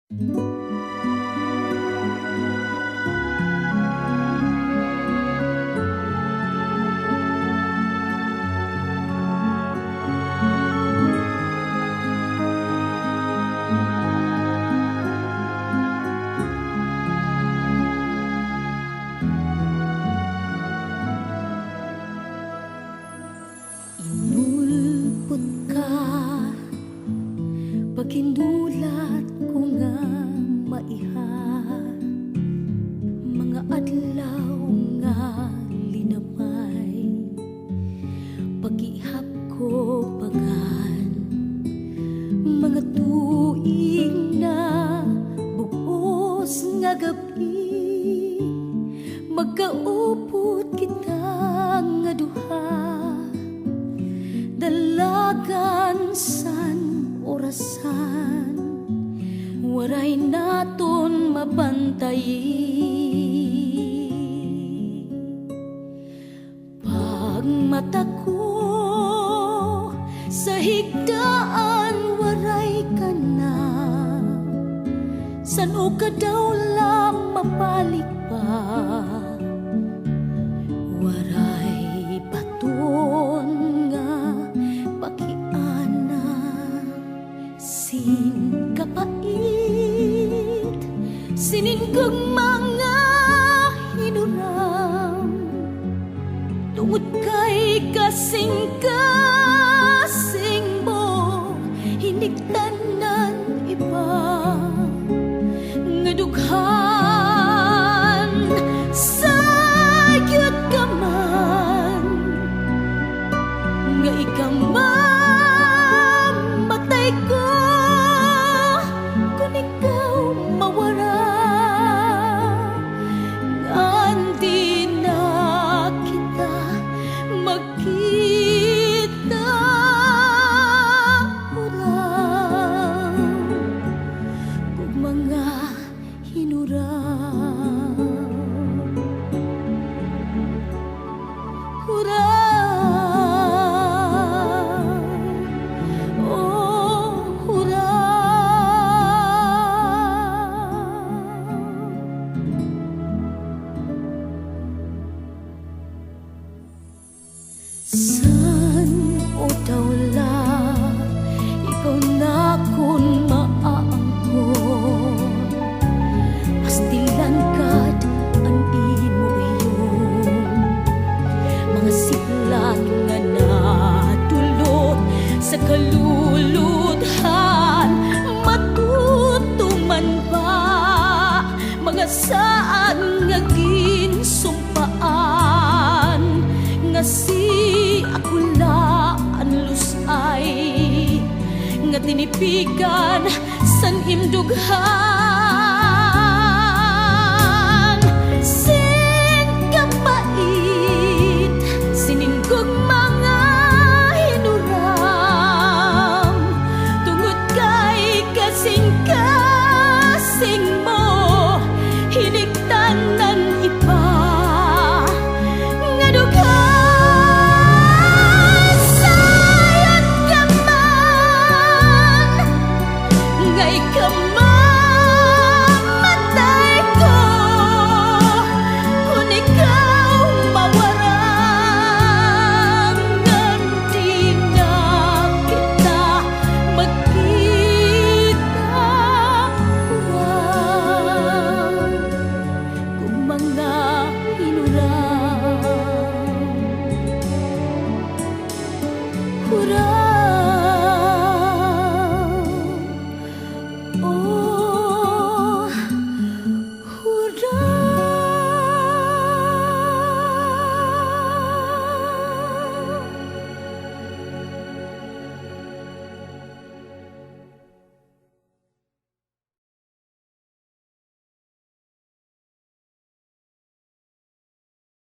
Inulpot ka, paghindulat ko nga maiha, mga adlaw nga linamay, pag-ihap ko pagan, mga tuig na buhos nga gabi, magkaupot kita nga duha, dalagan san orasan, waray naton mabantayi. Pag mata ko sa higdaan waray ka na, san o ka daw lang mapalik pa, waray baton nga pakiana, sin kapait, sinin kong mga hinuram, tungod kay kasing-kasing mo, hiniktanan iba nga dughan, sayot ka man nga ikamatay ko, kung ikaw mawara, nga di na kita magkita uram, kung mga hinuram. San o dawla, ikaw na kun maaangkon, pastilan kad ang imo iyon, mga siklat nga natulot sa kaluludhan, matutuman ba mga saan nga ginsumpaan, nga si ako laan lusay, nga tinipigan san imdughan, sin kapait, siningkog mga hinuram, tungod kay kasing-kasing mo, hiniktanan iba nga dughan. Pura